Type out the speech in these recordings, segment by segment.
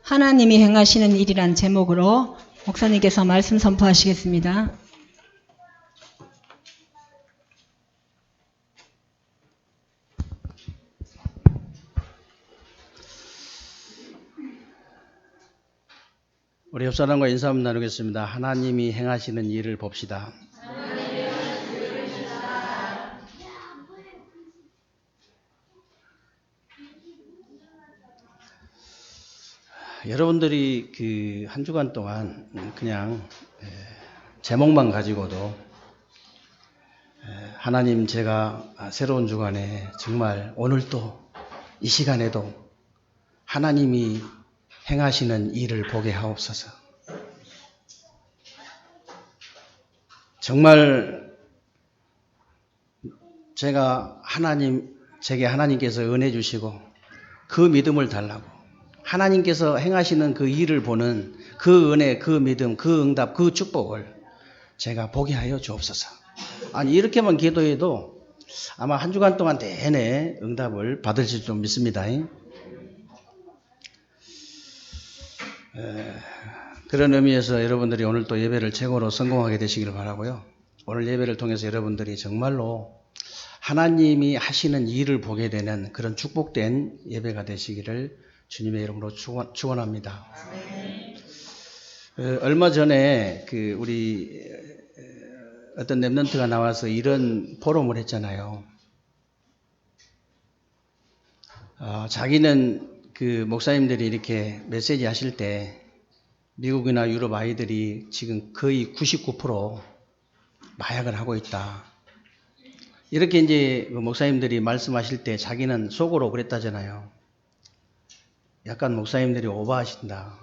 하나님이 행하시는 일이란 제목으로 목사님께서 말씀 선포하시겠습니다. 우리 옆사람과 인사 한번 나누겠습니다. 하나님이 행하시는 일을 봅시다. 여러분들이 그 한 주간 동안 그냥 제목만 가지고도 하나님, 제가 새로운 주간에 정말 오늘도 이 시간에도 하나님이 행하시는 일을 보게 하옵소서. 정말 제게 하나님께서 은혜 주시고 그 믿음을 달라고, 하나님께서 행하시는 그 일을 보는 그 은혜, 그 믿음, 그 응답, 그 축복을 제가 보게 하여 주옵소서. 아니, 이렇게만 기도해도 아마 한 주간 동안 내내 응답을 받으실 줄 믿습니다. 그런 의미에서 여러분들이 오늘 또 예배를 최고로 성공하게 되시기를 바라고요. 오늘 예배를 통해서 여러분들이 정말로 하나님이 하시는 일을 보게 되는 그런 축복된 예배가 되시기를 주님의 이름으로 축원합니다. 얼마 전에 우리 어떤 랩런트가 나와서 이런 포럼을 했잖아요. 자기는 그 목사님들이 이렇게 메시지 하실 때 미국이나 유럽 아이들이 지금 거의 99% 마약을 하고 있다. 이렇게 이제 목사님들이 말씀하실 때 자기는 속으로 그랬다잖아요. 약간 목사님들이 오버하신다.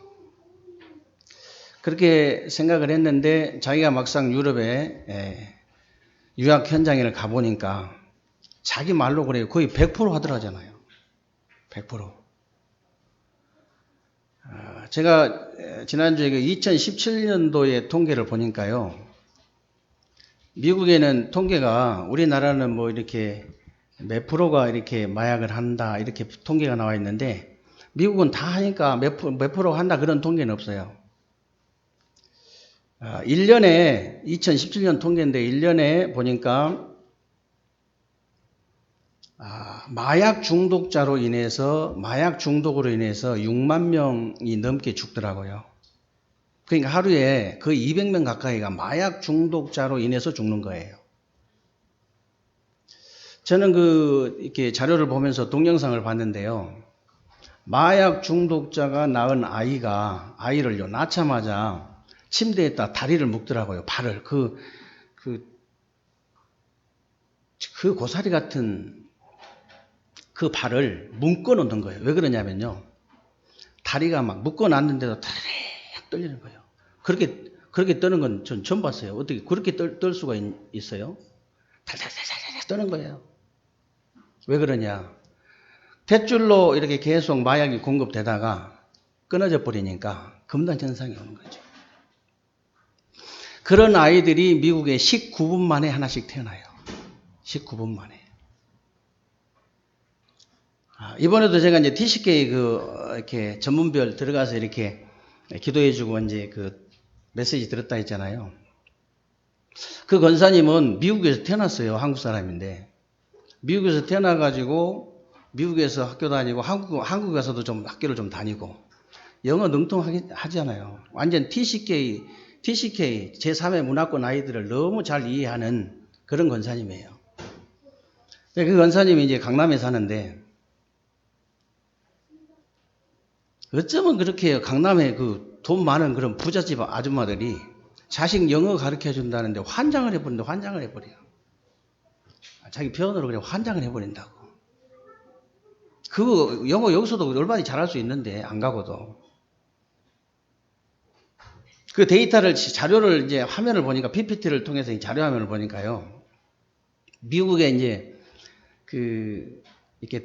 그렇게 생각을 했는데 자기가 막상 유럽에 유학 현장에 가보니까 자기 말로 그래요. 거의 100% 하더라잖아요. 100%. 제가 지난주에 2017년도의 통계를 보니까요. 미국에는 통계가, 우리나라는 뭐 이렇게 몇 프로가 이렇게 마약을 한다 이렇게 통계가 나와 있는데 미국은 다 하니까 몇 프로 한다 그런 통계는 없어요. 1년에 2017년 통계인데 1년에 보니까 마약 중독으로 인해서 6만 명이 넘게 죽더라고요. 그러니까 하루에 거의 200명 가까이가 마약 중독자로 인해서 죽는 거예요. 저는 이렇게 자료를 보면서 동영상을 봤는데요. 마약 중독자가 낳은 아이를요, 낳자마자 침대에다 다리를 묶더라고요. 발을. 그 고사리 같은 그 발을 묶어 놓는 거예요. 왜 그러냐면요. 다리가 막 묶어 놨는데도 타르륵 떨리는 거예요. 그렇게 떠는 건 전 처음 봤어요. 어떻게 그렇게 떨 수가 있어요? 탈탈탈탈 떠는 거예요. 왜 그러냐. 탯줄로 이렇게 계속 마약이 공급되다가 끊어져 버리니까 금단현상이 오는 거죠. 그런 아이들이 미국에 19분 만에 하나씩 태어나요. 19분 만에. 이번에도 제가 이제 TCK 이렇게 전문별 들어가서 이렇게 기도해주고 이제 메시지 들었다 했잖아요. 그 권사님은 미국에서 태어났어요. 한국 사람인데. 미국에서 태어나가지고 미국에서 학교 다니고 한국 가서도 좀 학교를 좀 다니고 영어 능통하잖아요. 완전 TCK 제3의 문화권 아이들을 너무 잘 이해하는 그런 권사님이에요. 그 권사님이 이제 강남에 사는데 어쩌면 그렇게 강남에 돈 많은 그런 부잣집 아줌마들이 자식 영어 가르쳐 준다는데 환장을 해버려요. 자기 표현으로 그냥 환장을 해버린다고. 영어 여기서도 얼마나 잘할 수 있는데 안 가고도. 그 자료를 이제 화면을 보니까 PPT를 통해서 이 자료 화면을 보니까요. 미국에 이제 이렇게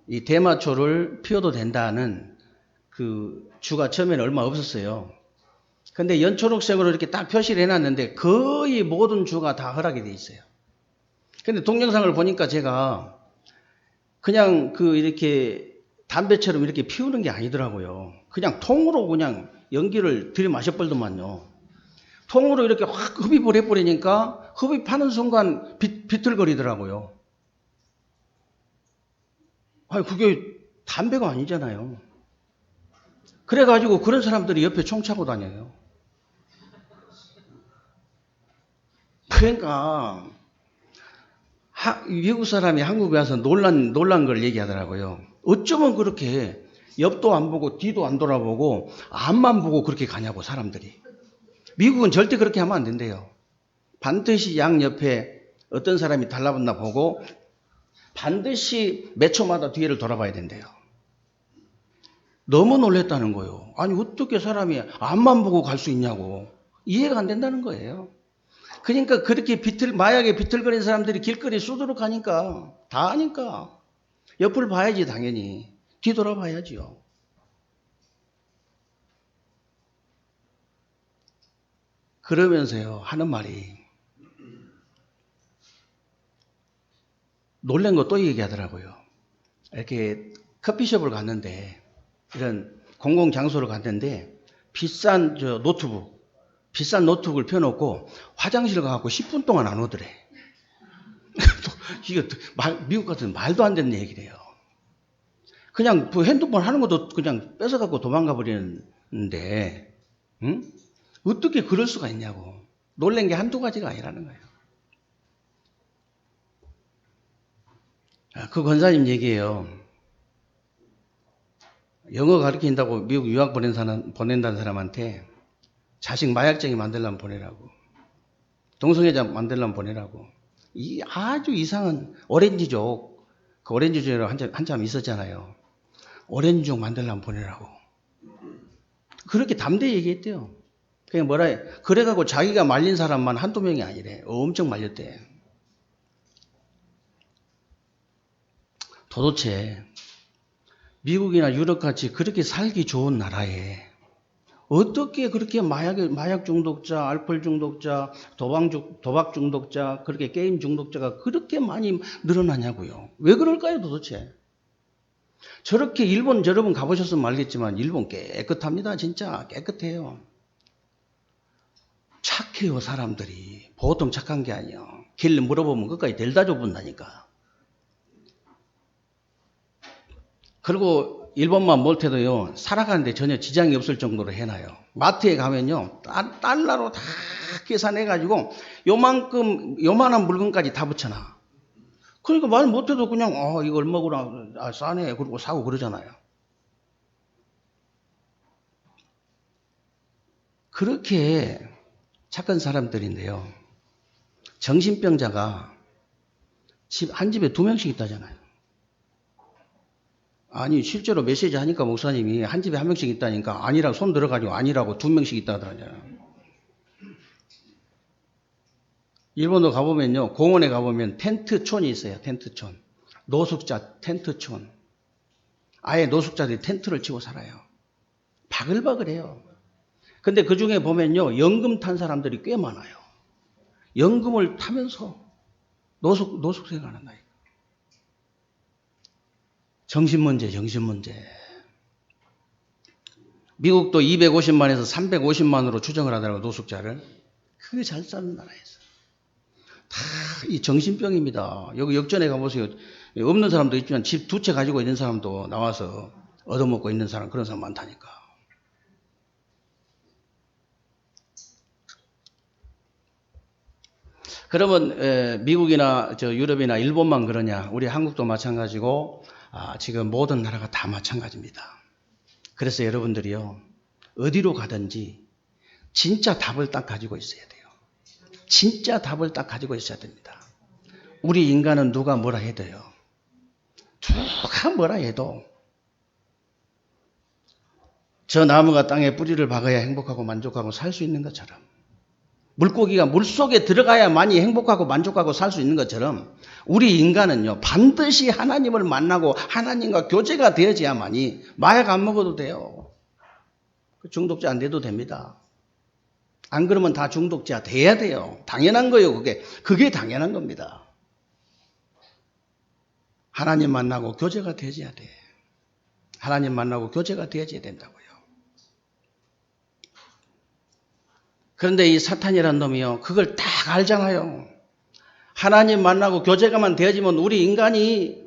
이 대마초를 피워도 된다는 주가 처음에는 얼마 없었어요. 근데 연초록색으로 이렇게 딱 표시를 해놨는데 거의 모든 주가 다 허락이 돼 있어요. 근데 동영상을 보니까 제가 그냥 이렇게 담배처럼 이렇게 피우는 게 아니더라고요. 그냥 통으로 그냥 연기를 들이마셔버리더만요. 통으로 이렇게 확 흡입을 해버리니까 흡입하는 순간 비틀거리더라고요. 아니, 그게 담배가 아니잖아요. 그래가지고 그런 사람들이 옆에 총 차고 다녀요. 그러니까 미국 사람이 한국에 와서 놀란 걸 얘기하더라고요. 어쩌면 그렇게 옆도 안 보고 뒤도 안 돌아보고 앞만 보고 그렇게 가냐고 사람들이. 미국은 절대 그렇게 하면 안 된대요. 반드시 양 옆에 어떤 사람이 달라붙나 보고 반드시 몇 초마다 뒤를 돌아봐야 된대요. 너무 놀랬다는 거예요. 아니 어떻게 사람이 앞만 보고 갈 수 있냐고. 이해가 안 된다는 거예요. 그러니까 그렇게 마약에 비틀거리는 사람들이 길거리 쏘도록 하니까 다 아니까 옆을 봐야지 당연히. 뒤돌아봐야지요. 그러면서요 하는 말이 놀란 거 또 얘기하더라고요. 이렇게 커피숍을 갔는데 이런 공공장소를 갔는데 비싼 노트북을 펴놓고 화장실 가갖고 10분 동안 안 오더래. 이거 미국 같은 말도 안 되는 얘기래요. 그냥 그 핸드폰 하는 것도 그냥 뺏어갖고 도망가 버리는데, 응? 어떻게 그럴 수가 있냐고. 놀란 게 한두 가지가 아니라는 거예요. 그 권사님 얘기예요. 영어 가르친다고 미국 유학 보낸다는 사람한테 자식 마약쟁이 만들려면 보내라고. 동성애자 만들려면 보내라고. 이 아주 이상한 오렌지족, 그 오렌지족이라고 한참 있었잖아요. 오렌지족 만들려면 보내라고. 그렇게 담대히 얘기했대요. 그냥 그래가고 자기가 말린 사람만 한두 명이 아니래. 엄청 말렸대. 도대체 미국이나 유럽같이 그렇게 살기 좋은 나라에 어떻게 그렇게 마약 중독자, 알코올 중독자, 도박 중독자, 그렇게 게임 중독자가 그렇게 많이 늘어나냐고요. 왜 그럴까요, 도대체? 저렇게 일본 여러분 가보셨으면 알겠지만 일본 깨끗합니다. 진짜 깨끗해요. 착해요, 사람들이. 보통 착한 게 아니에요. 길 물어보면 끝까지 데려다 줘본다니까. 그리고 일본만 뭘 해도요, 살아가는데 전혀 지장이 없을 정도로 해놔요. 마트에 가면요, 달러로 다 계산해가지고 요만한 물건까지 다 붙여놔. 그러니까 말 못해도 그냥, 이거 얼마구나, 싸네. 그리고 사고 그러잖아요. 그렇게 착한 사람들인데요. 정신병자가 한 집에 2명씩 있다잖아요. 아니 실제로 메시지 하니까 목사님이 한 집에 1명씩 있다니까 아니라고 손 들어가지고 아니라고 2명씩 있다 하더라고요. 일본도 가보면요. 공원에 가보면 텐트촌이 있어요. 텐트촌. 노숙자 텐트촌. 아예 노숙자들이 텐트를 치고 살아요. 바글바글해요. 근데 그 중에 보면요. 연금 탄 사람들이 꽤 많아요. 연금을 타면서 노숙 생활한다니까. 정신문제. 미국도 250만에서 350만으로 추정을 하더라고요, 노숙자를. 그게 잘 사는 나라에서. 다 이 정신병입니다. 여기 역전에 가보세요. 없는 사람도 있지만 집 2채 가지고 있는 사람도 나와서 얻어먹고 있는 사람, 그런 사람 많다니까. 그러면 미국이나 유럽이나 일본만 그러냐? 우리 한국도 마찬가지고 지금 모든 나라가 다 마찬가지입니다. 그래서 여러분들이요, 어디로 가든지 진짜 답을 딱 가지고 있어야 돼요. 진짜 답을 딱 가지고 있어야 됩니다. 우리 인간은 누가 뭐라 해도요, 누가 뭐라 해도 저 나무가 땅에 뿌리를 박아야 행복하고 만족하고 살 수 있는 것처럼, 물고기가 물속에 들어가야만이 행복하고 만족하고 살 수 있는 것처럼 우리 인간은요, 반드시 하나님을 만나고 하나님과 교제가 되어야만이 마약 안 먹어도 돼요. 중독자 안 돼도 됩니다. 안 그러면 다 중독자 돼야 돼요. 당연한 거예요. 그게 당연한 겁니다. 하나님 만나고 교제가 되어야 돼. 하나님 만나고 교제가 되어져야 된다고요. 그런데 이 사탄이라는 놈이요, 그걸 딱 알잖아요. 하나님 만나고 교제가만 되어지면 우리 인간이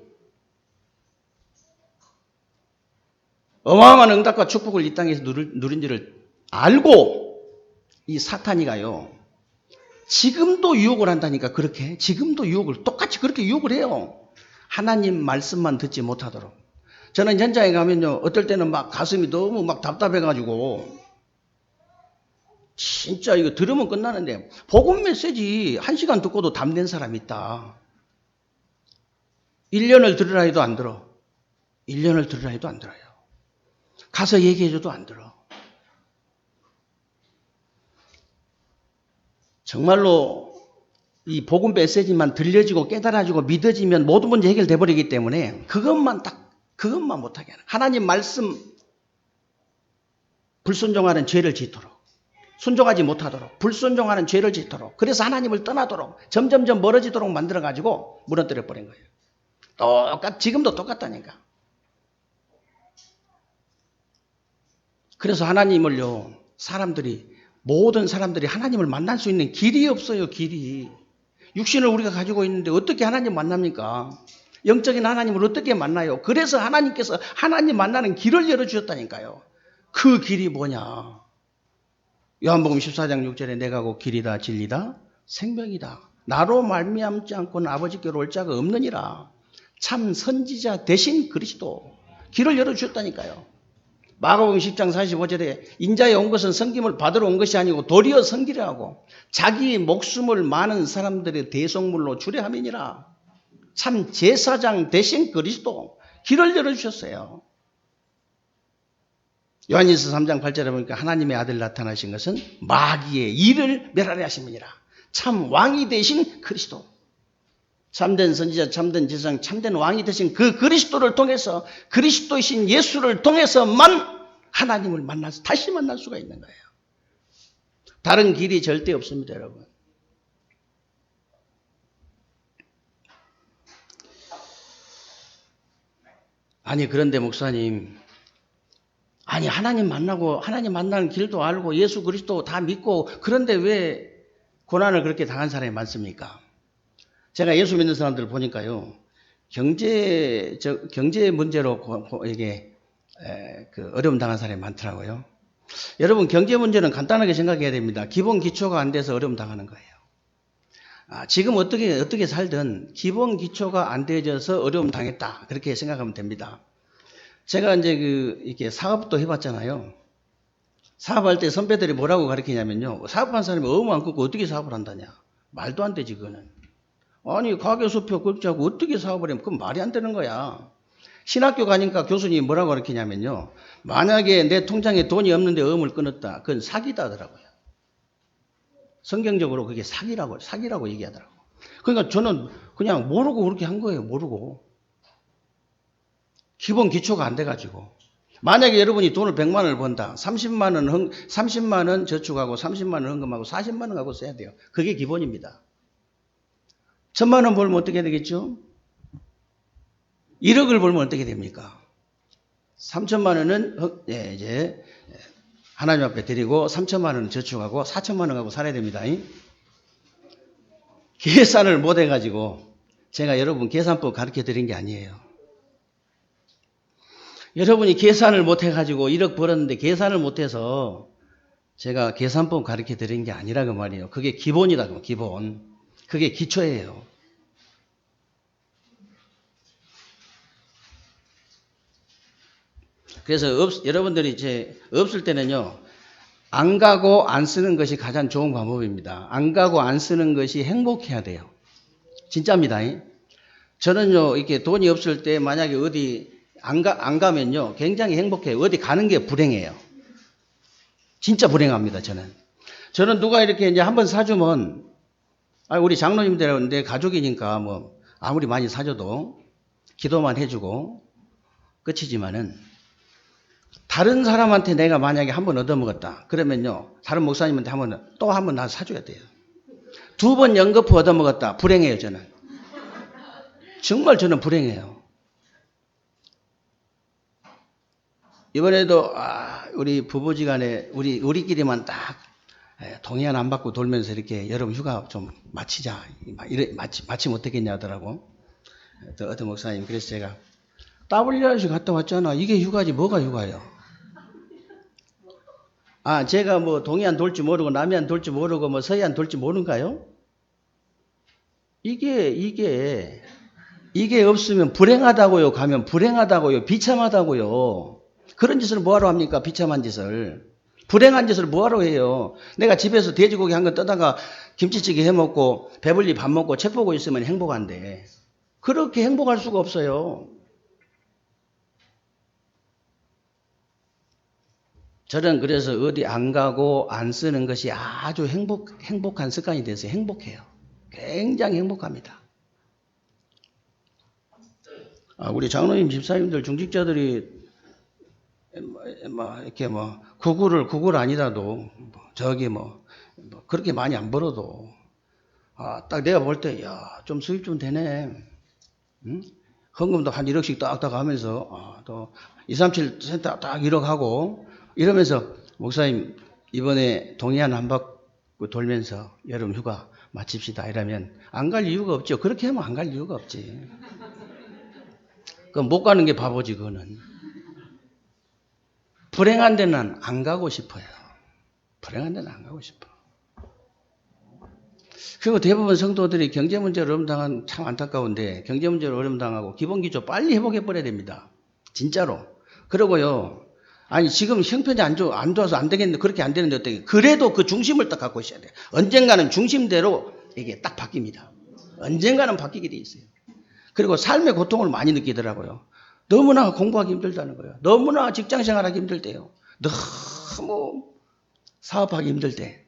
어마어마한 응답과 축복을 이 땅에서 누린 줄을 알고, 이 사탄이가요, 지금도 유혹을 한다니까. 그렇게 지금도 유혹을 똑같이 그렇게 유혹을 해요. 하나님 말씀만 듣지 못하도록. 저는 현장에 가면요, 어떨 때는 막 가슴이 너무 막 답답해가지고 진짜 이거 들으면 끝나는데, 복음 메시지 1시간 듣고도 담는 사람이 있다. 1년을 들으라 해도 안 들어. 1년을 들으라 해도 안 들어요. 가서 얘기해줘도 안 들어. 정말로 이 복음 메시지만 들려지고 깨달아지고 믿어지면 모든 문제 해결돼 버리기 때문에 그것만 못하게 하는, 하나님 말씀 불순종하는 죄를 짓도록, 순종하지 못하도록 불순종하는 죄를 짓도록, 그래서 하나님을 떠나도록 점점점 멀어지도록 만들어가지고 무너뜨려 버린 거예요. 지금도 똑같다니까. 그래서 하나님을요, 모든 사람들이 하나님을 만날 수 있는 길이 없어요. 길이. 육신을 우리가 가지고 있는데 어떻게 하나님 만납니까? 영적인 하나님을 어떻게 만나요? 그래서 하나님께서 하나님 만나는 길을 열어주셨다니까요. 그 길이 뭐냐? 요한복음 14장 6절에 내가 곧 길이다 진리다 생명이다. 나로 말미암지 않고는 아버지께로 올 자가 없느니라. 참 선지자 대신 그리스도. 길을 열어주셨다니까요. 마가복음 10장 45절에 인자에 온 것은 섬김을 받으러 온 것이 아니고 도리어 섬기려 하고 자기 목숨을 많은 사람들의 대속물로 주려 함이니라. 참 제사장 대신 그리스도. 길을 열어주셨어요. 요한일서 3장 8절에 보니까 하나님의 아들 나타나신 것은 마귀의 일을 멸하려 하심이니라. 참 왕이 되신 그리스도. 참된 선지자, 참된 제사장, 참된 왕이 되신 그 그리스도를 통해서, 그리스도이신 예수를 통해서만 하나님을 다시 만날 수가 있는 거예요. 다른 길이 절대 없습니다, 여러분. 아니, 그런데 목사님, 하나님 만나는 길도 알고 예수 그리스도 다 믿고, 그런데 왜 고난을 그렇게 당한 사람이 많습니까? 제가 예수 믿는 사람들을 보니까요, 경제 문제로 이게 어려움 당한 사람이 많더라고요. 여러분, 경제 문제는 간단하게 생각해야 됩니다. 기본 기초가 안 돼서 어려움 당하는 거예요. 지금 어떻게 살든 기본 기초가 안 되어져서 어려움 당했다, 그렇게 생각하면 됩니다. 제가 이제 이렇게 사업도 해봤잖아요. 사업할 때 선배들이 뭐라고 가르치냐면요, 사업한 사람이 어음 안 끊고 어떻게 사업을 한다냐. 말도 안 되지, 그거는. 아니, 가계수표 긁자고 어떻게 사업을 하면 그건 말이 안 되는 거야. 신학교 가니까 교수님이 뭐라고 가르치냐면요, 만약에 내 통장에 돈이 없는데 어음을 끊었다, 그건 사기다 하더라고요. 성경적으로 그게 사기라고 얘기하더라고요. 그러니까 저는 그냥 모르고 그렇게 한 거예요. 모르고. 기본 기초가 안 돼가지고. 만약에 여러분이 돈을 100만 원을 번다. 30만 원 저축하고 30만 원 헌금하고 40만 원 갖고 써야 돼요. 그게 기본입니다. 1000만 원 벌면 어떻게 되겠죠? 1억을 벌면 어떻게 됩니까? 3천만 원은 이제 하나님 앞에 드리고 3천만 원은 저축하고 4천만 원 갖고 살아야 됩니다. 계산을 못 해가지고 제가 여러분 계산법 가르쳐 드린 게 아니에요. 여러분이 계산을 못 해가지고 1억 벌었는데 계산을 못 해서 제가 계산법 가르쳐 드린 게 아니라 그 말이에요. 그게 기본이다, 기본. 그게 기초예요. 그래서 여러분들이 이제 없을 때는요, 안 가고 안 쓰는 것이 가장 좋은 방법입니다. 안 가고 안 쓰는 것이 행복해야 돼요. 진짜입니다. 저는요, 이렇게 돈이 없을 때 만약에 어디 안 가면요, 굉장히 행복해요. 어디 가는 게 불행해요. 진짜 불행합니다, 저는 누가 이렇게 이제 한번 사주면, 우리 장로님들 내 가족이니까 뭐, 아무리 많이 사줘도 기도만 해주고 끝이지만은, 다른 사람한테 내가 만약에 한번 얻어먹었다. 그러면요, 다른 목사님한테 또 한 번 나 사줘야 돼요. 2번 연거푸 얻어먹었다. 불행해요, 저는. 정말 저는 불행해요. 이번에도 우리 부부지간에 우리끼리만 딱 동의안 안 받고 돌면서 이렇게 여름 휴가 좀 마치자. 마치면 어떻겠냐 하더라고. 또 어떤 목사님 그래서 제가 WRC 갔다 왔잖아. 이게 휴가지 뭐가 휴가예요? 제가 뭐 동해안 돌지 모르고 남해안 돌지 모르고 뭐 서해안 돌지 모르는가요? 이게 없으면 불행하다고요. 가면 불행하다고요. 비참하다고요. 그런 짓을 뭐하러 합니까? 비참한 짓을. 불행한 짓을 뭐하러 해요? 내가 집에서 돼지고기 한 건 떠다가 김치찌개 해먹고 배불리 밥 먹고 책 보고 있으면 행복한데 그렇게 행복할 수가 없어요. 저는 그래서 어디 안 가고 안 쓰는 것이 아주 행복한 습관이 돼서 행복해요. 굉장히 행복합니다. 우리 장로님 집사님들 중직자들이 이렇게 구글 아니라도 그렇게 많이 안 벌어도 딱 내가 볼 때 좀 수입 좀 되네. 응? 헌금도 한 1억씩 딱딱 하면서 또 237센터 딱 1억 하고 이러면서 목사님 이번에 동해안 한 바퀴 돌면서 여름 휴가 마칩시다 이러면 안 갈 이유가 없죠. 그렇게 하면 안 갈 이유가 없지. 그럼 못 가는 게 바보지 그거는. 불행한 데는 안 가고 싶어요. 불행한 데는 안 가고 싶어. 그리고 대부분 성도들이 경제 문제로 어려움 당한 참 안타까운데 경제 문제로 어려움 당하고 기본 기초 빨리 회복해 버려야 됩니다. 진짜로. 그러고요. 지금 형편이 안 좋아서 안 되겠는데 그렇게 안 되는데 어떻게 그래도 그 중심을 딱 갖고 있어야 돼요. 언젠가는 중심대로 이게 딱 바뀝니다. 언젠가는 바뀌게 돼 있어요. 그리고 삶의 고통을 많이 느끼더라고요. 너무나 공부하기 힘들다는 거예요. 너무나 직장생활하기 힘들대요. 너무 사업하기 힘들 때.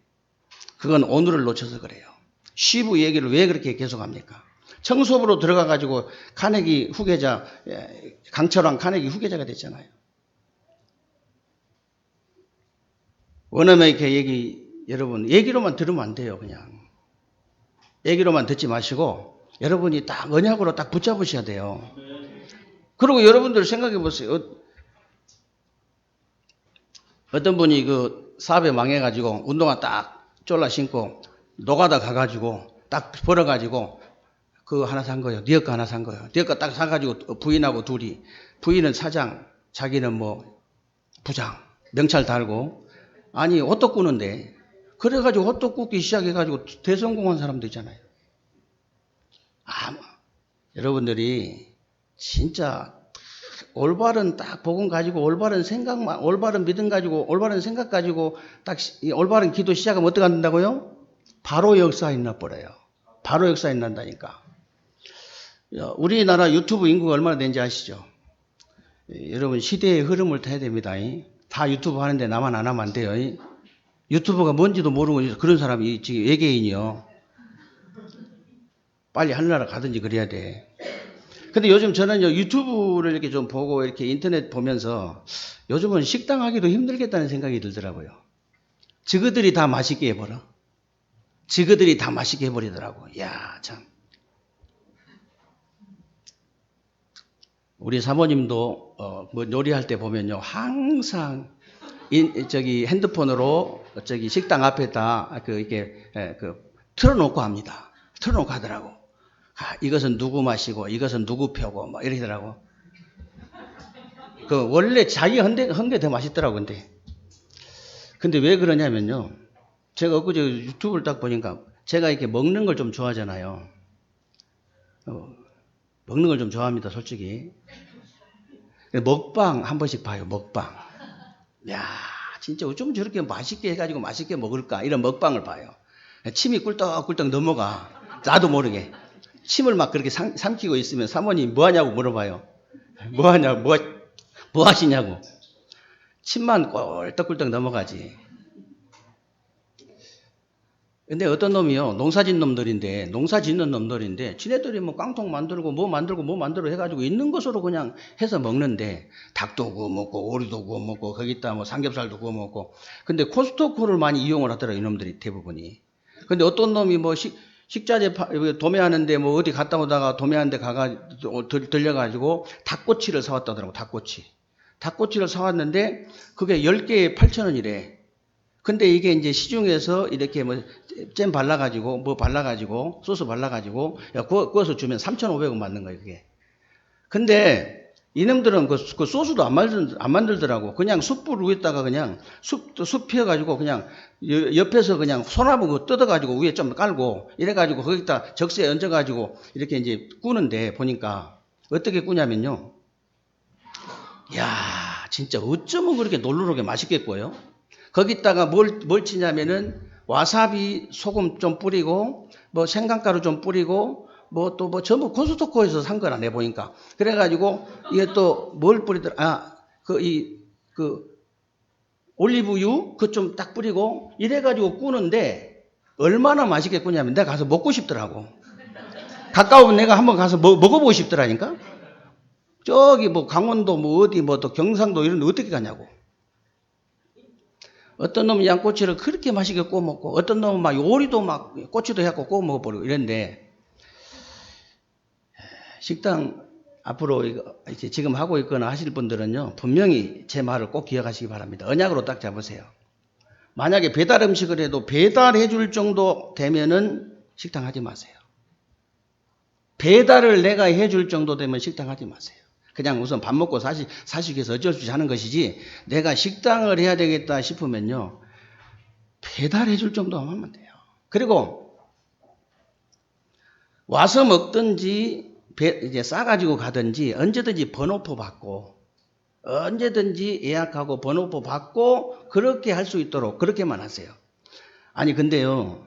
그건 오늘을 놓쳐서 그래요. 쉬부 얘기를 왜 그렇게 계속합니까? 청소부로 들어가가지고 카네기 후계자, 강철왕 카네기 후계자가 됐잖아요. 원어메 이렇게 여러분, 얘기로만 들으면 안 돼요, 그냥. 얘기로만 듣지 마시고, 여러분이 딱 언약으로 딱 붙잡으셔야 돼요. 그리고 여러분들 생각해 보세요. 어떤 분이 그 사업에 망해가지고 운동화 딱 졸라 신고 노가다 가가지고 딱 벌어가지고 그거 하나 산 거예요. 니어 거 하나 산 거예요. 니어 거 딱 사가지고 부인하고 둘이 부인은 사장, 자기는 뭐 부장, 명찰 달고 호떡 구는데 그래가지고 호떡 굽기 시작해가지고 대성공한 사람도 있잖아요. 여러분들이 진짜 올바른 딱 복음 가지고 올바른 생각만 올바른 믿음 가지고 올바른 생각 가지고 딱 올바른 기도 시작하면 어떻게 한다고요? 바로 역사 일어나버려요. 바로 역사 일어난다니까. 우리나라 유튜브 인구가 얼마나 되는지 아시죠? 여러분 시대의 흐름을 타야 됩니다. 다 유튜브 하는데 나만 안 하면 안 돼요. 유튜브가 뭔지도 모르고 그런 사람이 지금 외계인이요. 빨리 하늘나라 가든지 그래야 돼. 근데 요즘 저는 유튜브를 이렇게 좀 보고 이렇게 인터넷 보면서 요즘은 식당 하기도 힘들겠다는 생각이 들더라고요. 지그들이 다 맛있게 해버려. 지그들이 다 맛있게 해버리더라고. 이야, 참. 우리 사모님도 뭐 요리할 때 보면요. 항상 핸드폰으로 식당 앞에다 이렇게 틀어놓고 합니다. 틀어놓고 하더라고. 이것은 누구 맛이고 이것은 누구 표고 막 이러더라고. 원래 자기 한 게 더 맛있더라고. 근데 왜 그러냐면요. 제가 엊그제 유튜브를 딱 보니까 제가 이렇게 먹는 걸 좀 좋아하잖아요. 먹는 걸 좀 좋아합니다, 솔직히. 먹방 한 번씩 봐요, 먹방. 야, 진짜 어쩜 저렇게 맛있게 해가지고 맛있게 먹을까? 이런 먹방을 봐요. 침이 꿀떡꿀떡 넘어가. 나도 모르게. 침을 막 그렇게 삼키고 있으면 사모님 뭐 하냐고 물어봐요. 뭐 하냐고, 뭐 하시냐고. 침만 꿀떡꿀떡 넘어가지. 근데 어떤 놈이요, 농사 짓는 놈들인데, 지네들이 뭐 깡통 만들고 뭐 만들고 해가지고 있는 것으로 그냥 해서 먹는데, 닭도 구워 먹고, 오리도 구워 먹고, 거기다 뭐 삼겹살도 구워 먹고. 근데 코스트코를 많이 이용을 하더라고요, 이놈들이 대부분이. 근데 어떤 놈이 뭐 식자재 도매하는데 뭐 어디 갔다 오다가 도매하는데 들려가지고 닭꼬치를 사왔다더라고, 닭꼬치. 닭꼬치를 사왔는데 그게 10개에 8,000원이래. 근데 이게 이제 시중에서 이렇게 뭐 잼 발라가지고 뭐 발라가지고 소스 발라가지고 구워서 주면 3,500원 받는 거예요, 그게. 근데 이놈들은 그 소스도 안 만들더라고. 그냥 숯불 위에다가 그냥 숯 피워가지고 그냥 옆에서 그냥 소나무 그거 뜯어가지고 위에 좀 깔고 이래가지고 거기다 적시에 얹어가지고 이렇게 이제 구는데 보니까 어떻게 구냐면요. 야, 진짜 어쩌면 그렇게 놀라게 맛있게 구워요? 거기다가 뭘 치냐면은 와사비 소금 좀 뿌리고 뭐 생강가루 좀 뿌리고 뭐 또 뭐 전부 코스트코에서 산 거라 내 보니까. 그래가지고 이게 또 뭘 뿌리더라? 올리브유 그 좀 딱 뿌리고 이래가지고 구는데 얼마나 맛있게 구냐면 내가 가서 먹고 싶더라고. 가까우면 내가 한번 가서 먹어보고 싶더라니까. 저기 뭐 강원도 뭐 어디 뭐 또 경상도 이런 데 어떻게 가냐고. 어떤 놈은 양꼬치를 그렇게 맛있게 구워 먹고 어떤 놈은 막 요리도 막 꼬치도 해갖고 구워 먹어버리고 이랬는데 식당 앞으로 이제 지금 하고 있거나 하실 분들은요 분명히 제 말을 꼭 기억하시기 바랍니다. 언약으로 딱 잡으세요. 만약에 배달 음식을 해도 배달해 줄 정도 되면은 식당 하지 마세요. 배달을 내가 해줄 정도 되면 식당 하지 마세요. 그냥 우선 밥 먹고 사시기 위해서 어쩔 수 없이 하는 것이지 내가 식당을 해야 되겠다 싶으면요 배달해 줄 정도 하면 돼요. 그리고 와서 먹든지 이제 싸가지고 가든지 언제든지 번호표 받고 언제든지 예약하고 번호표 받고 그렇게 할 수 있도록 그렇게만 하세요. 아니 근데요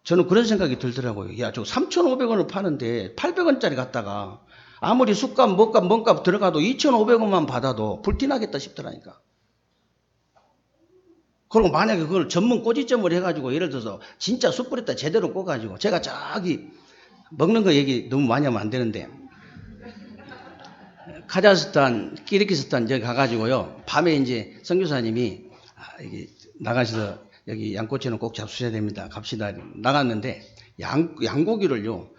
저는 그런 생각이 들더라고요. 야, 저 3,500원을 파는데 800원짜리 갖다가 아무리 숯값, 뭔값 들어가도 2,500원만 받아도 불티나겠다 싶더라니까. 그리고 만약에 그걸 전문 꼬지점을 해가지고 예를 들어서 진짜 숯불에다 제대로 꽂아가지고 제가 저기 먹는 거 얘기 너무 많이 하면 안 되는데 카자흐스탄, 키르기스탄 저기 가가지고요. 밤에 이제 선교사님이 나가셔서 여기 양꼬치는 꼭 잡수셔야 됩니다. 갑시다. 나갔는데 양고기를요.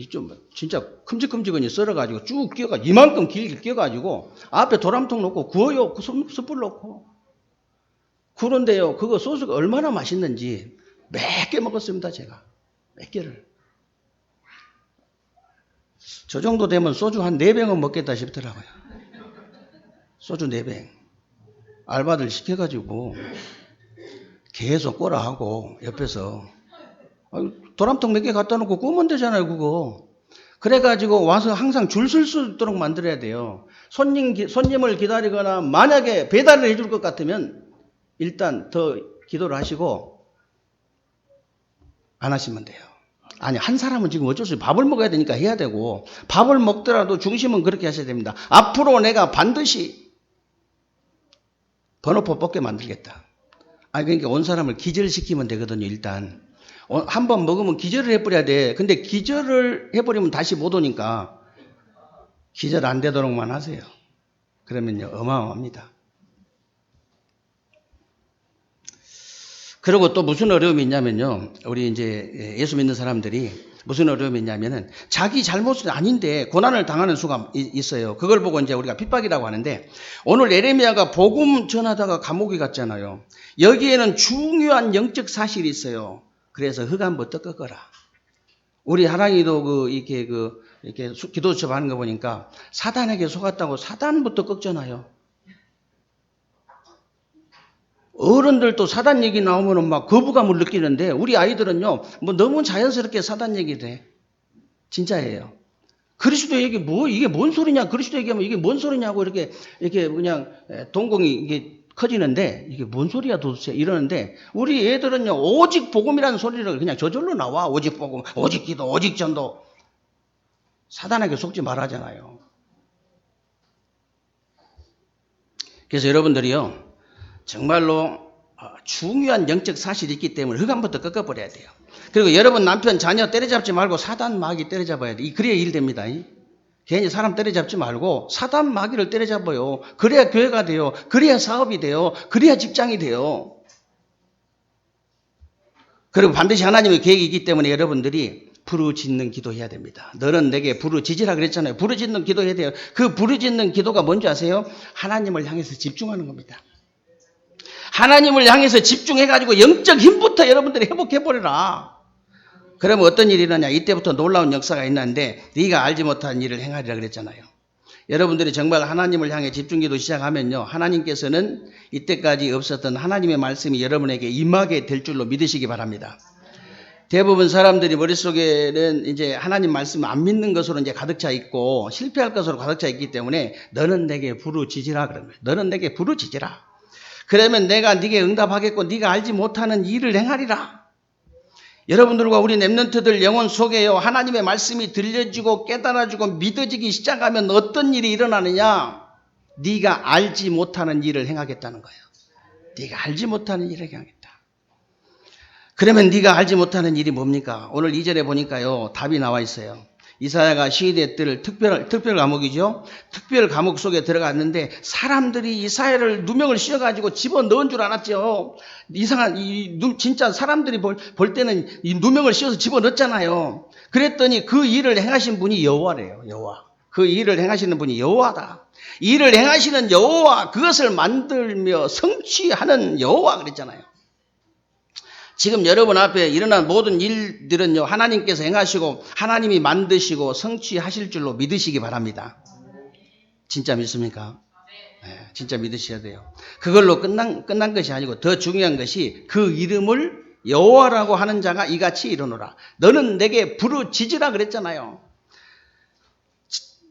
좀 진짜 큼직큼직하니 썰어가지고 쭉 끼어가 이만큼 길게 끼어가지고 앞에 도람통 놓고 구워요. 그 숯불 놓고. 그런데요. 그거 소스가 얼마나 맛있는지 몇 개 먹었습니다. 제가. 몇 개를. 저 정도 되면 소주 한 4병은 먹겠다 싶더라고요. 소주 4병. 알바들 시켜가지고 계속 꼬라 하고 옆에서 도람통 몇 개 갖다 놓고 구우면 되잖아요, 그거. 그래가지고 와서 항상 줄 설 수 있도록 만들어야 돼요. 손님을 기다리거나 만약에 배달을 해줄 것 같으면 일단 더 기도를 하시고 안 하시면 돼요. 아니, 한 사람은 지금 어쩔 수 없이 밥을 먹어야 되니까 해야 되고 밥을 먹더라도 중심은 그렇게 하셔야 됩니다. 앞으로 내가 반드시 번호표 뽑게 만들겠다. 아니, 그러니까 온 사람을 기절시키면 되거든요, 일단. 한번 먹으면 기절을 해버려야 돼. 근데 기절을 해버리면 다시 못 오니까 기절 안 되도록만 하세요. 그러면요, 어마어마합니다. 그리고 또 무슨 어려움이 있냐면요, 우리 이제 예수 믿는 사람들이 무슨 어려움이 있냐면은 자기 잘못은 아닌데 고난을 당하는 수가 있어요. 그걸 보고 이제 우리가 핍박이라고 하는데 오늘 예레미야가 복음 전하다가 감옥에 갔잖아요. 여기에는 중요한 영적 사실이 있어요. 그래서 흑암부터 꺾어라. 우리 하랑이도 이렇게 기도 수첩 하는 거 보니까 사단에게 속았다고 사단부터 꺾잖아요. 어른들도 사단 얘기 나오면 막 거부감을 느끼는데 우리 아이들은요, 뭐 너무 자연스럽게 사단 얘기를 해. 진짜예요. 그리스도 얘기 이게 뭔 소리냐? 그리스도 얘기하면 이게 뭔 소리냐고 이렇게 그냥 동공이 이게 커지는데 이게 뭔 소리야 도대체 이러는데 우리 애들은요 오직 복음이라는 소리를 그냥 저절로 나와. 오직 복음, 오직 기도, 오직 전도. 사단에게 속지 말하잖아요. 그래서 여러분들이요 정말로 중요한 영적 사실이 있기 때문에 흑암부터 꺾어버려야 돼요. 그리고 여러분 남편 자녀 때려잡지 말고 사단 마귀 때려잡아야 돼. 그래야 일 됩니다. 괜히 사람 때려잡지 말고 사단 마귀를 때려잡아요. 그래야 교회가 돼요. 그래야 사업이 돼요. 그래야 직장이 돼요. 그리고 반드시 하나님의 계획이 있기 때문에 여러분들이 부르짖는 기도해야 됩니다. 너는 내게 부르짖으라 그랬잖아요. 부르짖는 기도해야 돼요. 그 부르짖는 기도가 뭔지 아세요? 하나님을 향해서 집중하는 겁니다. 하나님을 향해서 집중해가지고 영적 힘부터 여러분들이 회복해버려라. 그러면 어떤 일이 일어나냐? 이때부터 놀라운 역사가 있는데 네가 알지 못한 일을 행하리라 그랬잖아요. 여러분들이 정말 하나님을 향해 집중기도 시작하면요, 하나님께서는 이때까지 없었던 하나님의 말씀이 여러분에게 임하게 될 줄로 믿으시기 바랍니다. 대부분 사람들이 머릿속에는 이제 하나님 말씀 안 믿는 것으로 이제 가득 차 있고 실패할 것으로 가득 차 있기 때문에 너는 내게 부르짖으라 그런 거예요. 너는 내게 부르짖으라. 그러면 내가 네게 응답하겠고 네가 알지 못하는 일을 행하리라. 여러분들과 우리 렘넌트들 영혼 속에요, 하나님의 말씀이 들려지고 깨달아지고 믿어지기 시작하면 어떤 일이 일어나느냐? 네가 알지 못하는 일을 행하겠다는 거예요. 네가 알지 못하는 일을 행하겠다. 그러면 네가 알지 못하는 일이 뭡니까? 오늘 2절에 보니까요, 답이 나와 있어요. 이사야가 시대 때 특별 과목이죠. 특별 과목 속에 들어갔는데 사람들이 이사야를 누명을 씌워가지고 집어넣은 줄 알았죠. 이상한 진짜 사람들이 볼 때는 이 누명을 씌워서 집어넣었잖아요. 그랬더니 그 일을 행하신 분이 여호와래요. 여호와. 그 일을 행하시는 분이 여호와다. 일을 행하시는 여호와, 그것을 만들며 성취하는 여호와 그랬잖아요. 지금 여러분 앞에 일어난 모든 일들은요, 하나님께서 행하시고 하나님이 만드시고 성취하실 줄로 믿으시기 바랍니다. 진짜 믿습니까? 네, 진짜 믿으셔야 돼요. 그걸로 끝난 것이 아니고 더 중요한 것이 그 이름을 여호와라고 하는 자가 이같이 이르노라. 너는 내게 부르짖으라 그랬잖아요.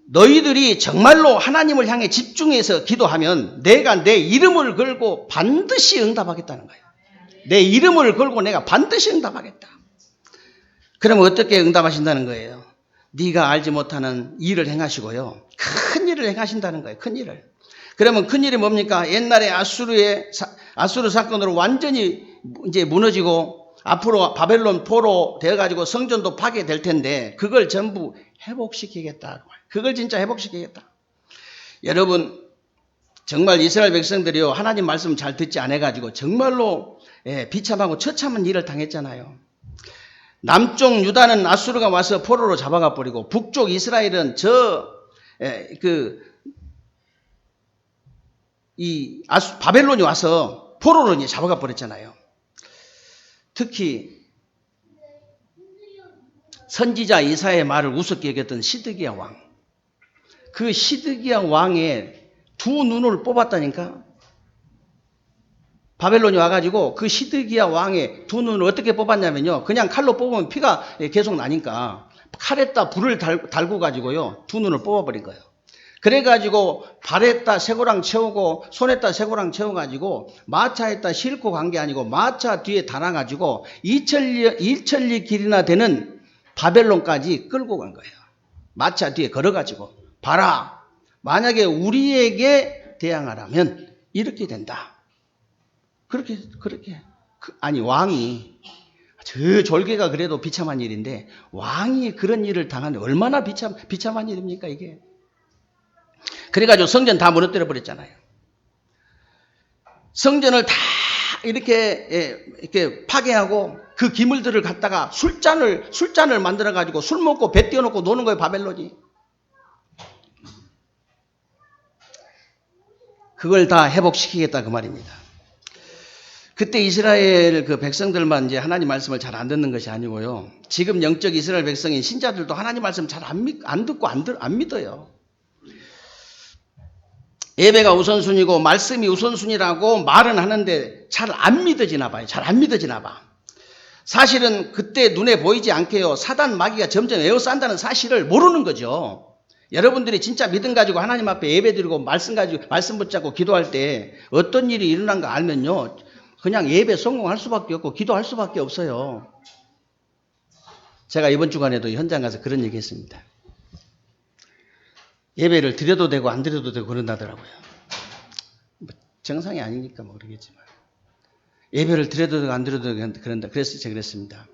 너희들이 정말로 하나님을 향해 집중해서 기도하면 내가 내 이름을 걸고 반드시 응답하겠다는 거예요. 내 이름을 걸고 내가 반드시 응답하겠다. 그러면 어떻게 응답하신다는 거예요? 네가 알지 못하는 일을 행하시고요, 큰 일을 행하신다는 거예요. 큰 일을. 그러면 큰 일이 뭡니까? 옛날에 아수르 사건으로 완전히 이제 무너지고 앞으로 바벨론 포로 되어가지고 성전도 파괴될 텐데 그걸 전부 회복시키겠다. 그걸 진짜 회복시키겠다. 여러분, 정말 이스라엘 백성들이요, 하나님 말씀 잘 듣지 않아가지고 정말로 비참하고 처참한 일을 당했잖아요. 남쪽 유다는 아수르가 와서 포로로 잡아가 버리고 북쪽 이스라엘은 바벨론이 와서 포로로 이제 잡아가 버렸잖아요. 특히 선지자 이사야의 말을 우습게 여겼던 시드기야 왕. 그 시드기야 왕의 두 눈을 뽑았다니까. 바벨론이 와가지고 그 시드기야 왕의 두 눈을 어떻게 뽑았냐면요, 그냥 칼로 뽑으면 피가 계속 나니까 칼에다 불을 달고 가지고요 두 눈을 뽑아버린 거예요. 그래가지고 발에다 쇠고랑 채우고 손에다 쇠고랑 채워가지고 마차에다 싣고 간 게 아니고 마차 뒤에 달아가지고 1천리 길이나 되는 바벨론까지 끌고 간 거예요. 마차 뒤에 걸어가지고 봐라, 만약에 우리에게 대항하라면 이렇게 된다. 그렇게 아니, 왕이, 저 졸개가 그래도 비참한 일인데 왕이 그런 일을 당하는 얼마나 비참한 일입니까 이게. 그래가지고 성전 다 무너뜨려 버렸잖아요. 성전을 다 이렇게 파괴하고 그 기물들을 갖다가 술잔을 만들어 가지고 술 먹고 배 띄워놓고 노는 거예요, 바벨론이. 그걸 다 회복시키겠다 그 말입니다. 그때 이스라엘 그 백성들만 이제 하나님 말씀을 잘 안 듣는 것이 아니고요, 지금 영적 이스라엘 백성인 신자들도 하나님 말씀 잘 안 듣고 안 믿어요. 예배가 우선순위고 말씀이 우선순위라고 말은 하는데 잘 안 믿어지나 봐요. 잘 안 믿어지나 봐. 사실은 그때 눈에 보이지 않게요, 사단 마귀가 점점 에워싼다는 사실을 모르는 거죠. 여러분들이 진짜 믿음 가지고 하나님 앞에 예배드리고 말씀 붙잡고 기도할 때 어떤 일이 일어난 거 알면요, 그냥 예배 성공할 수밖에 없고 기도할 수밖에 없어요. 제가 이번 주간에도 현장 가서 그런 얘기 했습니다. 예배를 드려도 되고 안 드려도 되고 그런다더라고요. 정상이 아니니까 모르겠지만 예배를 드려도 되고 안 드려도 되고 그런다. 그래서 제가 그랬습니다.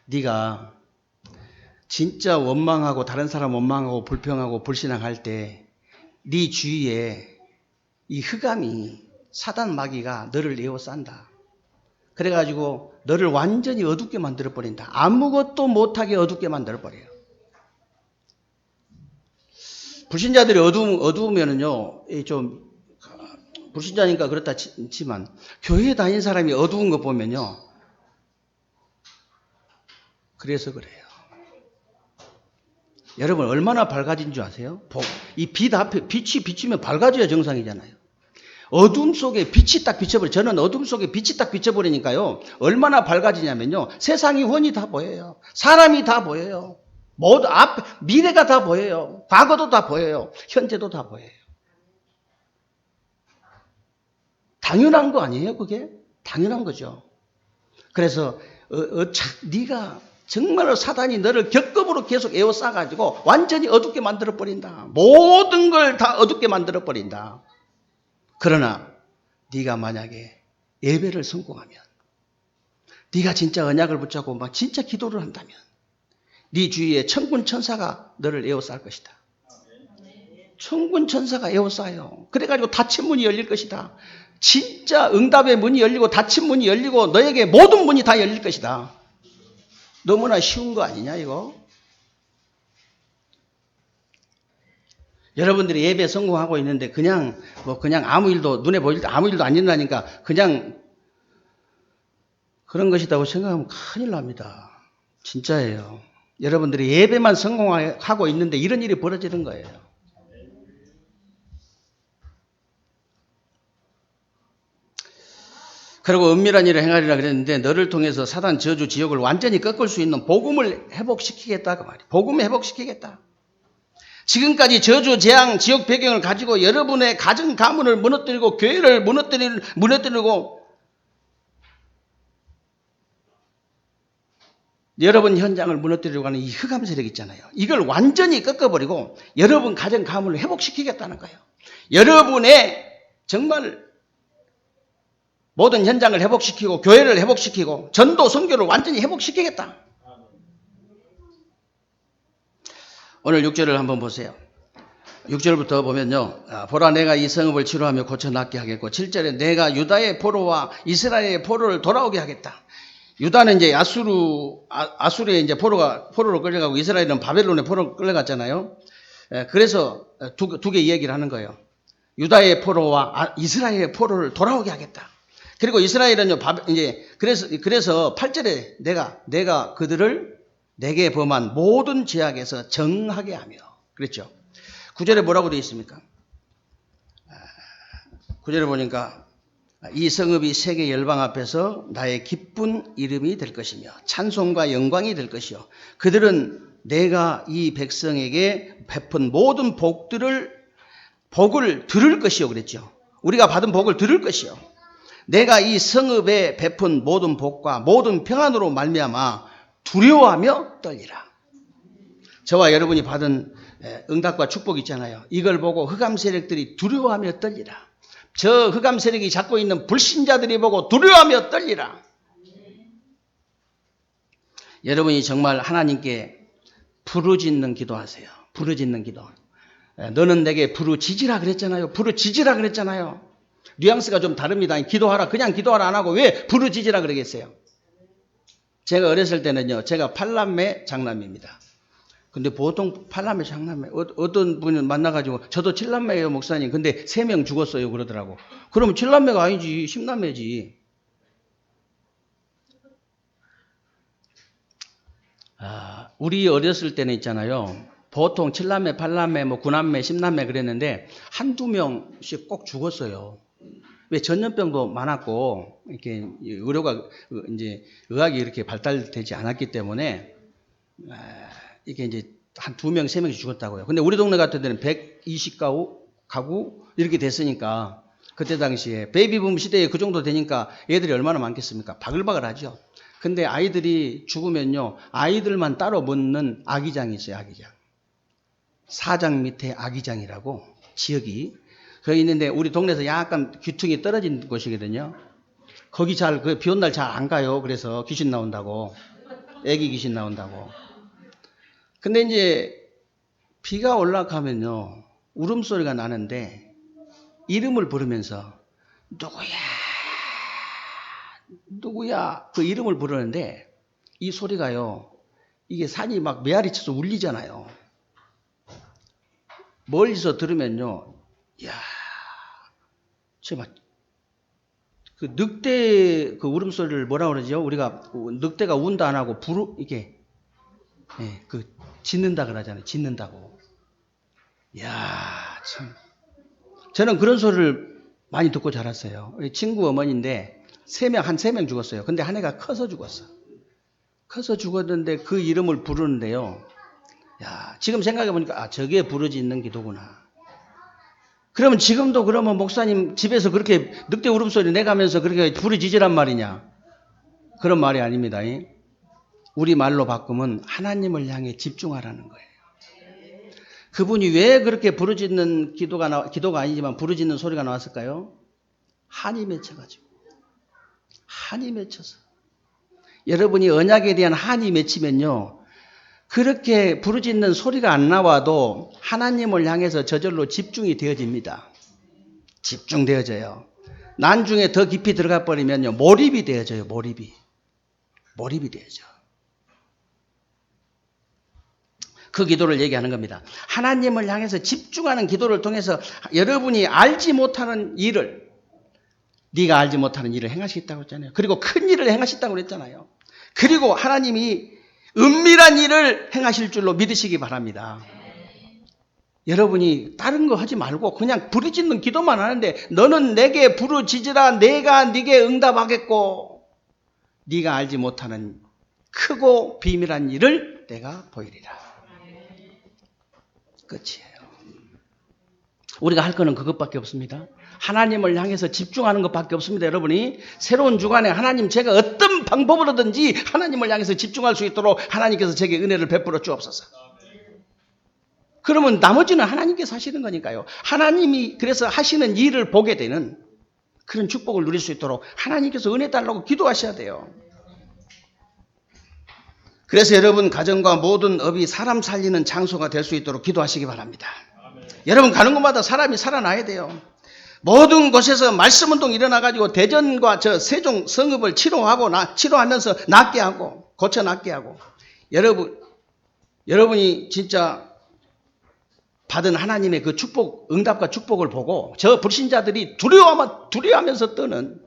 네가 진짜 원망하고 다른 사람 원망하고 불평하고 불신앙할 때 네 주위에 이 흑암이, 사단 마귀가 너를 에워싼다. 그래가지고 너를 완전히 어둡게 만들어버린다. 아무것도 못하게 어둡게 만들어버려요. 불신자들이 어두우면은요, 좀, 불신자니까 그렇다 치만, 교회에 다닌 사람이 어두운 거 보면요, 그래서 그래요. 여러분, 얼마나 밝아진 줄 아세요? 이 빛 앞에, 빛이 비치면 밝아져야 정상이잖아요. 어둠 속에 빛이 딱 비쳐버려. 저는 어둠 속에 빛이 딱 비쳐버리니까요, 얼마나 밝아지냐면요, 세상이 훤히 다 보여요. 사람이 다 보여요. 모두 미래가 다 보여요. 과거도 다 보여요. 현재도 다 보여요. 당연한 거 아니에요, 그게? 당연한 거죠. 그래서 네가 정말로 사단이 너를 격급으로 계속 에워싸가지고 완전히 어둡게 만들어버린다. 모든 걸 다 어둡게 만들어버린다. 그러나 네가 만약에 예배를 성공하면, 네가 진짜 언약을 붙잡고 막 진짜 기도를 한다면 네 주위에 천군 천사가 너를 에워쌀 것이다. 천군 천사가 에워싸요. 그래가지고 닫힌 문이 열릴 것이다. 진짜 응답의 문이 열리고 닫힌 문이 열리고 너에게 모든 문이 다 열릴 것이다. 너무나 쉬운 거 아니냐 이거? 여러분들이 예배 성공하고 있는데 그냥 아무 일도 눈에 보일 때 아무 일도 안 일어나니까 그냥 그런 것이라고 생각하면 큰일 납니다. 진짜예요. 여러분들이 예배만 성공하고 있는데 이런 일이 벌어지는 거예요. 그리고 은밀한 일을 행하리라 그랬는데 너를 통해서 사단 저주 지옥을 완전히 꺾을 수 있는 복음을 회복시키겠다 그 말이에요. 복음을 회복시키겠다. 지금까지 저주, 재앙, 지옥 배경을 가지고 여러분의 가정 가문을 무너뜨리고 교회를 무너뜨리고 여러분 현장을 무너뜨리려고 하는 이 흑암 세력 있잖아요. 이걸 완전히 꺾어버리고 여러분 가정 가문을 회복시키겠다는 거예요. 여러분의 정말 모든 현장을 회복시키고 교회를 회복시키고 전도 선교를 완전히 회복시키겠다. 오늘 6절을 한번 보세요. 6절부터 보면요. 보라 내가 이 성읍을 치료하며 고쳐 낫게 하겠고 7절에 내가 유다의 포로와 이스라엘의 포로를 돌아오게 하겠다. 유다는 이제 아수르에 이제 포로로 끌려가고 이스라엘은 바벨론의 포로로 끌려갔잖아요. 그래서 두 개 이야기를 하는 거예요. 유다의 포로와 이스라엘의 포로를 돌아오게 하겠다. 그리고 이스라엘은요, 그래서 8절에 내가 그들을 내게 범한 모든 죄악에서 정하게 하며 그랬죠. 9절에 뭐라고 되어 있습니까? 9절에 보니까 이 성읍이 세계 열방 앞에서 나의 기쁜 이름이 될 것이며 찬송과 영광이 될 것이요 그들은 내가 이 백성에게 베푼 모든 복을 들을 것이요 그랬죠. 우리가 받은 복을 들을 것이요 내가 이 성읍에 베푼 모든 복과 모든 평안으로 말미암아 두려워하며 떨리라. 저와 여러분이 받은 응답과 축복 있잖아요. 이걸 보고 흑암 세력들이 두려워하며 떨리라. 저 흑암 세력이 잡고 있는 불신자들이 보고 두려워하며 떨리라. 여러분이 정말 하나님께 부르짖는 기도하세요. 부르짖는 기도. 너는 내게 부르짖으라 그랬잖아요. 부르짖으라 그랬잖아요. 뉘앙스가 좀 다릅니다. 기도하라. 그냥 기도하라 안 하고 왜 부르짖으라 그러겠어요? 제가 어렸을 때는요. 제가 8남매 장남입니다. 근데 보통 8남매 장남매 어떤 분을 만나가지고 저도 7남매예요 목사님. 근데 3명 죽었어요 그러더라고. 그러면 7남매가 아니지 10남매지. 우리 어렸을 때는 있잖아요. 보통 7남매, 8남매, 9남매, 10남매 그랬는데 한두 명씩 꼭 죽었어요. 왜 전염병도 많았고 이렇게 의학이 이렇게 발달되지 않았기 때문에 이게 이제 한 2명, 3명씩 죽었다고요. 근데 우리 동네 같은 데는 120가구 이렇게 됐으니까 그때 당시에 베이비붐 시대에 그 정도 되니까 애들이 얼마나 많겠습니까? 바글바글 하죠. 근데 아이들이 죽으면요. 아이들만 따로 묻는 아기장이 있어요. 아기장. 사장 밑에 아기장이라고 지역이 거기 있는데 우리 동네에서 약간 귀퉁이 떨어진 곳이거든요. 거기 비 온 날 잘 안 가요. 그래서 귀신 나온다고. 애기 귀신 나온다고. 근데 이제 비가 올라가면요. 울음소리가 나는데 이름을 부르면서 누구야 누구야 그 이름을 부르는데 이 소리가요, 이게 산이 막 메아리 쳐서 울리잖아요. 멀리서 들으면요, 이야, 정말 그 늑대 그 울음소리를 뭐라 그러죠? 우리가 늑대가 운다 안 하고 이게 그 짖는다 그러잖아요. 짖는다고. 이야, 참. 저는 그런 소리를 많이 듣고 자랐어요. 우리 친구 어머니인데 한 세 명 죽었어요. 근데 한 애가 커서 죽었어. 커서 죽었는데 그 이름을 부르는데요. 야, 지금 생각해 보니까 저게 부르짖는 기도구나. 그러면 지금도 그러면 목사님 집에서 그렇게 늑대 울음소리 내가면서 그렇게 부르짖으란 말이냐? 그런 말이 아닙니다. 우리 말로 바꾸면 하나님을 향해 집중하라는 거예요. 그분이 왜 그렇게 부르짖는 기도가 아니지만 부르짖는 소리가 나왔을까요? 한이 맺혀가지고. 한이 맺혀서. 여러분이 언약에 대한 한이 맺히면요, 그렇게 부르짖는 소리가 안 나와도 하나님을 향해서 저절로 집중이 되어집니다. 집중되어져요. 난중에 더 깊이 들어가 버리면요, 몰입이 되어져요. 몰입이 되어져. 그 기도를 얘기하는 겁니다. 하나님을 향해서 집중하는 기도를 통해서 여러분이 알지 못하는 일을, 네가 알지 못하는 일을 행하시겠다고 했잖아요. 그리고 큰 일을 행하셨다고 그랬잖아요. 그리고 하나님이 은밀한 일을 행하실 줄로 믿으시기 바랍니다. 여러분이 다른 거 하지 말고 그냥 부르짖는 기도만 하는데, 너는 내게 부르짖으라, 내가 네게 응답하겠고 네가 알지 못하는 크고 비밀한 일을 내가 보이리라. 끝이에요. 우리가 할 거는 그것밖에 없습니다. 하나님을 향해서 집중하는 것밖에 없습니다. 여러분이 새로운 주간에 하나님, 제가 어떤 방법으로든지 하나님을 향해서 집중할 수 있도록 하나님께서 제게 은혜를 베풀어 주옵소서. 그러면 나머지는 하나님께서 하시는 거니까요. 하나님이 그래서 하시는 일을 보게 되는 그런 축복을 누릴 수 있도록 하나님께서 은혜 달라고 기도하셔야 돼요. 그래서 여러분 가정과 모든 업이 사람 살리는 장소가 될 수 있도록 기도하시기 바랍니다. 여러분 가는 곳마다 사람이 살아나야 돼요. 모든 곳에서 말씀운동 일어나가지고 대전과 저 세종 성읍을 치료하면서 낫게 하고 고쳐 낫게 하고, 여러분이 진짜 받은 하나님의 그 축복, 응답과 축복을 보고 저 불신자들이 두려워하면서 떠는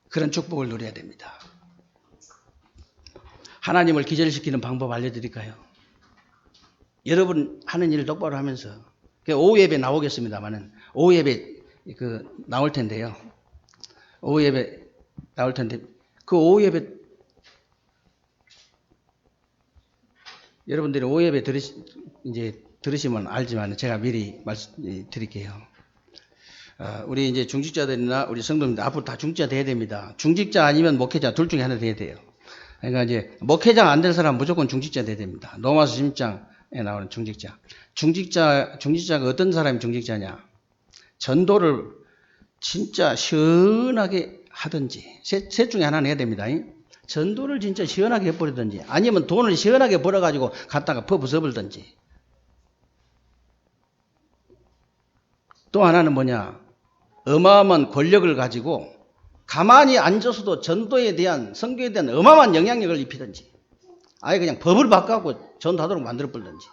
그런 축복을 누려야 됩니다. 하나님을 기절시키는 방법 알려드릴까요? 여러분 하는 일 똑바로 하면서, 오후 예배 나오겠습니다만은 오후 예배 나올 텐데요. 오후 예배 나올 텐데 그 오후 예배 여러분들이 오후 예배 들으시면 알지만 제가 미리 말씀드릴게요. 우리 이제 중직자들이나 우리 성도님들 앞으로 다 중직자 돼야 됩니다. 중직자 아니면 목회자 둘 중에 하나 돼야 돼요. 그러니까 이제 목회장 안 될 사람 무조건 중직자 돼야 됩니다. 로마서 16장에 나오는 중직자. 중직자가 어떤 사람이 중직자냐? 전도를 진짜 시원하게 하든지, 셋 중에 하나는 해야 됩니다. 전도를 진짜 시원하게 해버리든지, 아니면 돈을 시원하게 벌어가지고 갖다가 퍼부숴버리든지. 또 하나는 뭐냐? 어마어마한 권력을 가지고 가만히 앉아서도 전도에 대한, 선교에 대한 어마어마한 영향력을 입히든지, 아예 그냥 법을 바꿔갖고 전도하도록 만들어버리든지.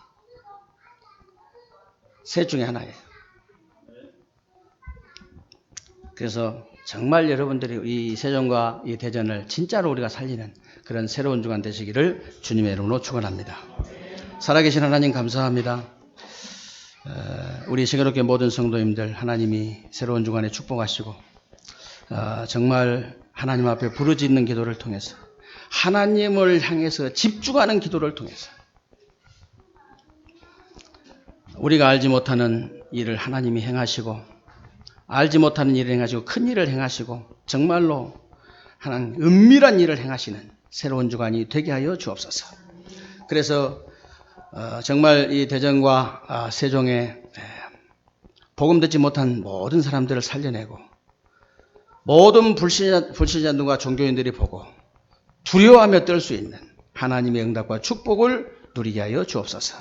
셋 중에 하나예요. 그래서 정말 여러분들이 이 세종과 이 대전을 진짜로 우리가 살리는 그런 새로운 주간 되시기를 주님의 이름으로 축원합니다. 살아계신 하나님 감사합니다. 우리 시간롭게 모든 성도님들 하나님이 새로운 주간에 축복하시고, 정말 하나님 앞에 부르짖는 기도를 통해서, 하나님을 향해서 집중하는 기도를 통해서 우리가 알지 못하는 일을 하나님이 행하시고, 알지 못하는 일을 행하시고, 큰 일을 행하시고, 정말로 하나님 은밀한 일을 행하시는 새로운 주간이 되게 하여 주옵소서. 그래서 정말 이 대전과 세종에 복음 듣지 못한 모든 사람들을 살려내고, 모든 불신자들과 종교인들이 보고 두려워하며 떨 수 있는 하나님의 응답과 축복을 누리게 하여 주옵소서.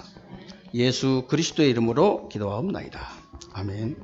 예수 그리스도의 이름으로 기도하옵나이다. 아멘.